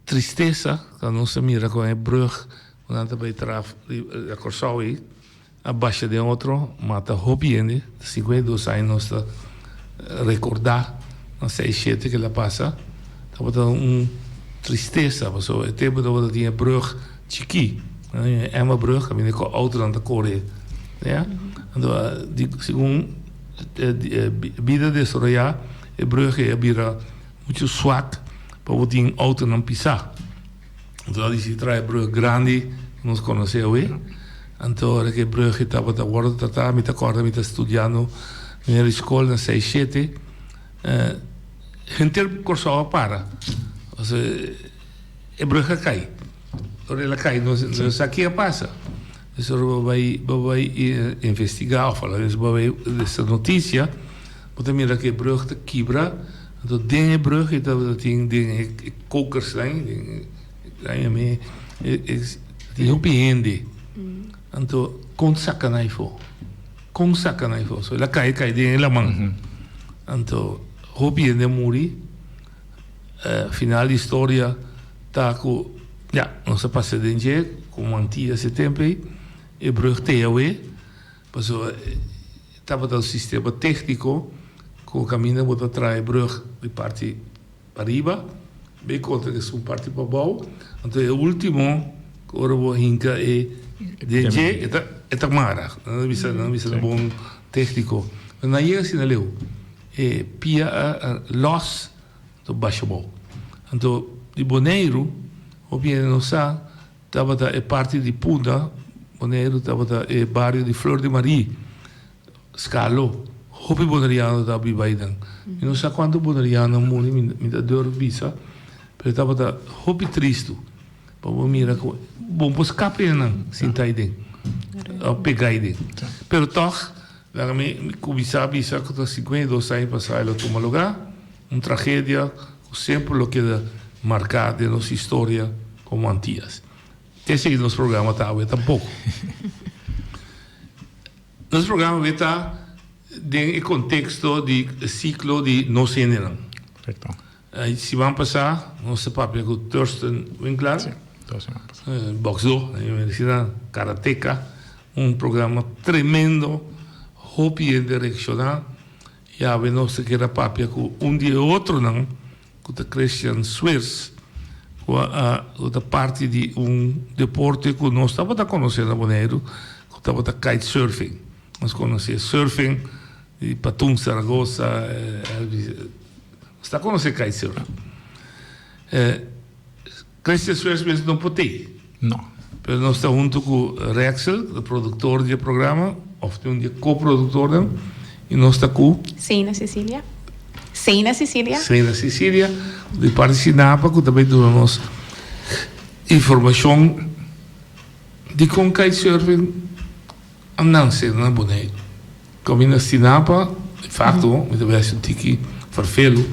Tristeza, quando não se mira com a brug, quando também traf a Corsau aí, abaixo de outro, mata hopiende, 52 anos nós recordar, não sei se que ela passa, então tristeza, mas o tempo dat we die brug chiqui, Emma brug, que vem com outra na Coreia, né? Então, segundo vida de Soraya, a brug é bira muito swak, para o tem outra não pisar. Então, ali se traz brug grande, nós conhecemos aí. Então, que brug estava a guardar, estava me acorda, me estudando na escola na 6-7, gente corçava para. Ou seja, a brug cai. Quando ela cai, não sabe o que passa. Então, vai investigar, falar dessa notícia, porque mira que a brug te quebra, então tem a brug, então tem kokers, tem hopiende. Então, com sacanagem for. So, ela cai dentro da mão. Então, hopiende morre. Final da história, tá com, não se passa de dia, com mantia esse tempo aí, e brug teawe, mas estava do sistema técnico, com o caminho bota atrás brug de parte para riba, bem contra que são parte para baixo, então o último, que agora vou hincar é DJ, é tamara, não é bom técnico, mas na ia assim leu, é pia loss do baixo bom, então de Boneiro, o bien não sa, estava é parte de Puna, Boneiro estava é bairro de Flor de Maria, Scalo, hopi bonariano estava bibaidan, e não sei quanto bonariano morre, me dá dor visa, mas estava hopi triste, para o mira bom pos capre não, sintai den, pegai den, pero toch, lá me cubisa visa que tô 52 anos passar lo toma lugar, tragédia, sempre lo queda marcar de nossa história como antigas. Tem seguido nosso programa, tá? Tampouco. Nosso programa está em contexto de ciclo de nosso gênero. Perfeito. Se vamos passar, nosso papo com Thorsten Winkler, boxeo, medicina karateca, programa tremendo, hopi direcional, e a nossa que era papo com dia outro não, com o Christian Swirs, com a parte de deporte que nós estávamos a conhecer na Boneiro, que estava a kitesurfing. Nós conhecemos surfing, de Patum, Saragossa, está a conhecer kitesurfing. Christian Swirs mesmo não pode. Não. Mas nós estamos junto com o Rexel, o produtor do programa, ou um dia co-produtor, e nós estamos com... Seina Cecília, de parte de Sinapa, que também damos informação de como kitesurfing não ser na Boneiro. Como na Sinapa, de facto, muitas vezes tem que farfelo,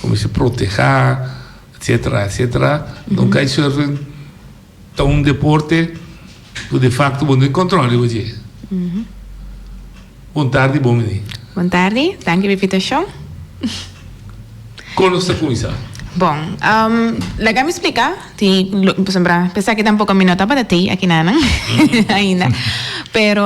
como se proteger, etc. Então, kitesurfing é deporte que de facto não tem controle hoje. Boa tarde, bom dia. Boa tarde, danke pela invitação. Como está começando? Bom, legal me explicar, pensar que tampouco me nota para ti aqui na ainda, pero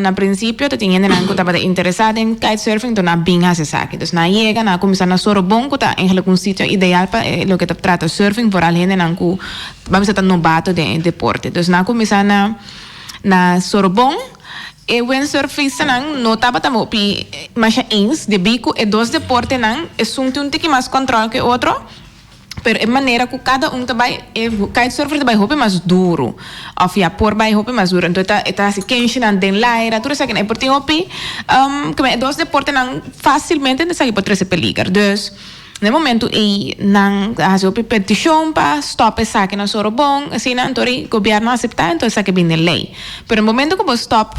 na princípio eu tinha que estava interessado em kitesurfing, então na bem a se saque, então na chega na começar na Sorobon, que está em um sítio ideal para o que trata surfing, por além de na vamos estar novato de deporte, então na começar na Sorobon. E o surfista não estava tão bem, mas de bico e dois deportes não é um pouco mais controle que o outro, pero é maneira que cada também kitesurfer também roupa mais duro, ou já por vai roupa mais duro, então está assim quente não tem laira, tudo isso aqui é por ter roupa, que dois deportes não facilmente não sabe por trazer perigo, dus no momento e não faz uma petição para stop essa aqui na Sorobon, assim não então o governo aceitar, então essa que vem lei, pero no momento que você stop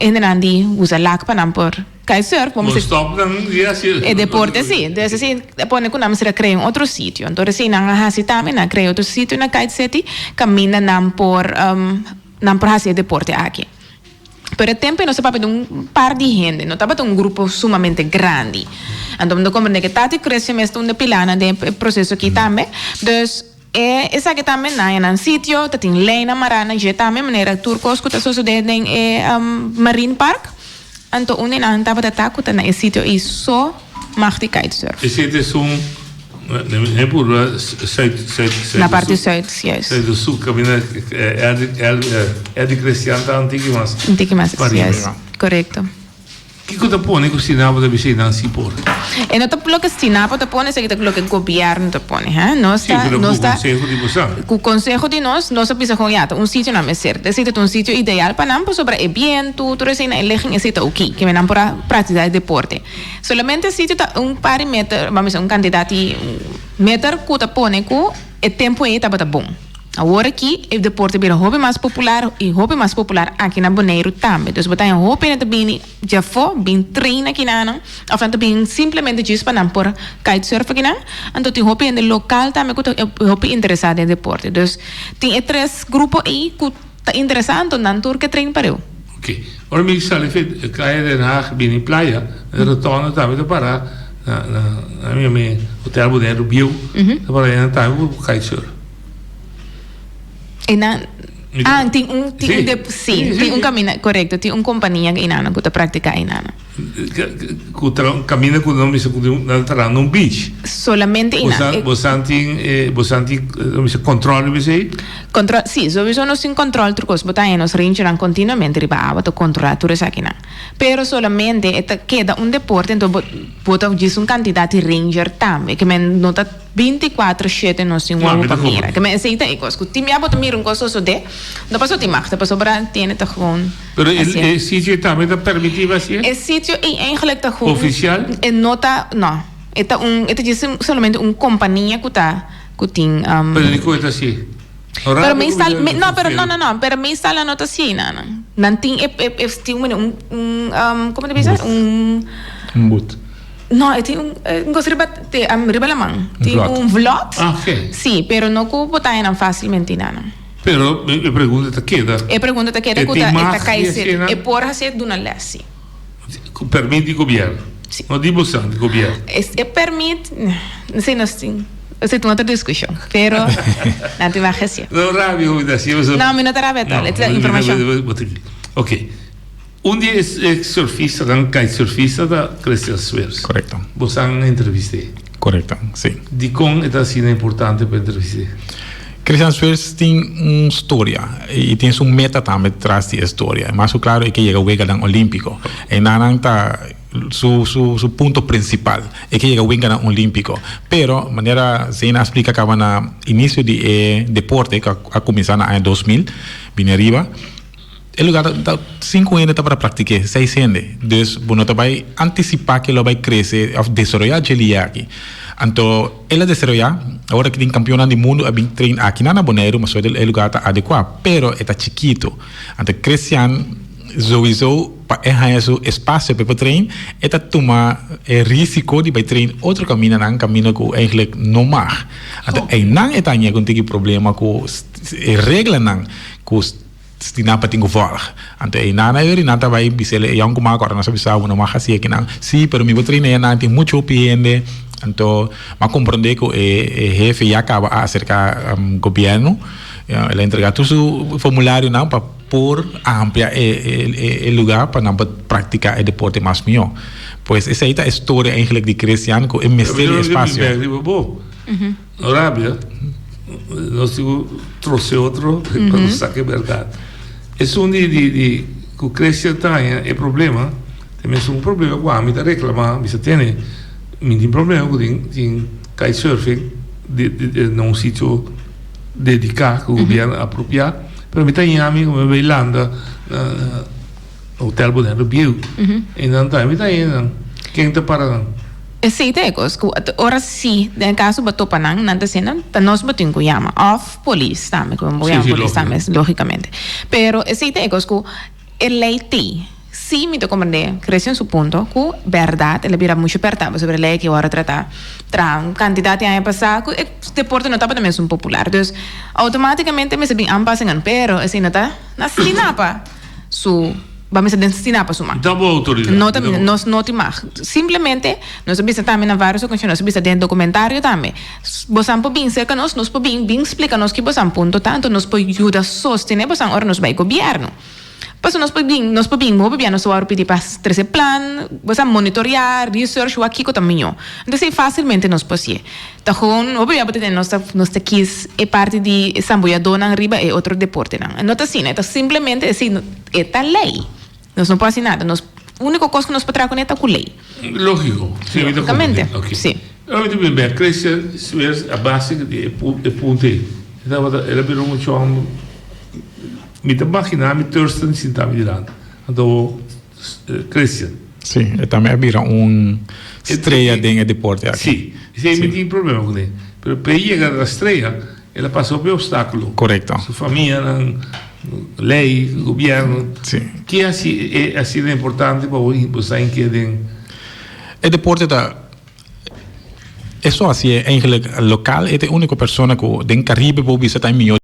ainda não usa lac para não por kitesurf, vamos dizer, é deporte sim, então assim depois que não se cria outro sítio, então assim não há se também não cria outro sítio na kite city, caminha não por fazer deporte aqui. Pero el tiempo no se para un par de gente, no para un grupo sumamente grande. Entonces, como que Tati crece mesmo un pilana de proceso aqui também. Dus, essa aqui também na um sítio, tem lei na marana, já também maneira turcos que está sucedendo em Marine Park. Então, um não estava de ataque, está na sítio e só mag kitesurf. Esse é nem por na parte sul, yes. Zuid do sul, caminha é de Cristianta antiga, mas yes, correto. Que coisa põe que o sinal da vizinha assim por? E não tá lo que o sinal te põe, é que lo que o governo te põe, hein? Não está, não está. O conselho de nós precisa com um sítio na mesa. Decide um sítio ideal para nós sobre evento, tudo isso na elegem esse o que me não para praticar deporte. Solamente sítio tá par de meter, vamos dizer, candidato meter que te põe que o tempo aí tá bom. Agora aqui, o deporte vira hobby mais popular e hobby mais popular aqui na Bonaire também. Então, botar um hobby na bem já foi, bem treina aqui na, ou então bem simplesmente just para não por kitesurf aqui na. Então, tem hobby no local também que é hobby interessado em deporte. Então, tem três grupos aí que tá interessado na tour que treina para eu. Ok. Ora, me sale feito, caia de Haag, bem em praia, retorna também para na minha hotel Bonaire Bio, para ir também para kitesurf. Tem um caminho correto, tem uma companhia que inana que pratica inana. Caminha com nome se na num beach. Solamente inana. Você tem controle você? Control, sì, sowieso non si control trucos, botai nos ringeran continuamente riba to controlar tudo isso aqui não. Pero solamente queda um deporte, então bota diz um candidato ranger também, que men nota 24/7 no sin huevo para mira, que me aceita e coisa, que time bota mira coisa só de, não passou de marca, passou para tiene te gewoon. Pero el sitio também está permitido assim? El sitio e eigenlijk te gewoon oficial? Nota, no. Esta diz solamente uma companhia que tá que tem Pero ni coisa assim. Pero me instala, no, pero me instala la nota así, no ting ¿cómo te dices? Un boot. No, tiene un cosa riba la mano. Tiene un vlot. Ah, ok. Sí, pero no cupo tan fácilmente nada. Pero me pregunta te queda. Pregunta te queda que esta caíse e por hacer de una ley así. Permite el gobierno. Sí. No digo santo gobierno. Permite, no sé, no sé. Essa é outra discussão, pero não te vai receber. Não, rápido, não, não te rabia, é informação. Ok. Dia é surfista, kitesurfista da Christian Sweers. Correto. Você entrevistei. Correto, sim. De como é assim importante para entrevistar? Christian Sweers tem uma história e tem uma meta também atrás da história. Mas claro é que chega o Wimbledon Olímpico. E não está su punto principal es que llega a Wimbledon Olímpico, pero manera se explica que van a inicio de deporte que ha comenzado en el 2000 viene arriba el lugar 5 años para practicar 6 años entonces bueno te va a anticipar que lo va a crecer a desarrollar aquí entonces él desarrolla ahora que tiene campeonato del mundo aquí en Bonaire mas el lugar está adecuado pero está chiquito entonces creciendo sowieso para esse espaço para treinar é tomar risco de treinar outro caminho não caminho que eigenlijk não mag então não é tão contigo problema com regra não com stina para tingo volg então não é não tá vai bisele é um como agora não sabe se não mag assim que não sim pero me vou treinar não tem muito opinião então mas compreender que o jefe já acaba acerca governo ele entregar todo su formulário não para por ampliar el lugar para não praticar el deporte mais mío pues essa é a história eigenlijk de Cristiano que é mestre espaço na Arábia nós trouxe outro para saber a verdade é de que o Cristiano tem é problema também é problema com a amiga reclamar você tem problema com kitesurfing num sítio dedicado que o governo apropriado pero me tem amigo me bailando hotel Bonaire Bio e não tá me tem quem tá parando esse tecos ora sim no caso botou panang não tá sendo nós botin que chama off police também como police também logicamente pero esse tecos que el lei sim me compreender cresce em seu ponto que verdade ele vira muito perto sobre a lei que agora tratar um candidato a passar que o deporte não estava também muito popular então automaticamente me se bem ampassam pero assim não está na sinapa su vamos a destinar para sumar. Então, boa autoridade. Nós não te mag. Simplesmente, nós vamos também na várias ocasiões, nós vamos ter documentário também. Você não pode ser que nós podemos explicar nos que você ponto tanto, nós podemos ajudar a sostener, você ora nos vai governo. Pues nós podemos mover nós vamos pedir para trazer plan, você monitorear, research, o aqui que também. Então, facilmente nós podemos. Então, obviamente, nós aqui é parte de Samboia Dona arriba é outro deporte. Não tá assim, então simplesmente assim, é a lei. Nós não podemos nada. A única coisa que nós podemos trazer é com lei. Lógico. Logicamente. Okay. Sim. Muito bem, crescer a base de ponte. Então, ela virou muito me imaginar me torcer em cima de lá. Então, crescer. Sim, também vira estrela de deporte aqui. Sim, não tem problema com ele. Mas para chegar à estrela, ela passou por obstáculo. Correto. Sua família, lei, governo. Sim. Que é assim importante para você entender. O deporte é só assim, é local, é a única pessoa que tem Caribe para visitar em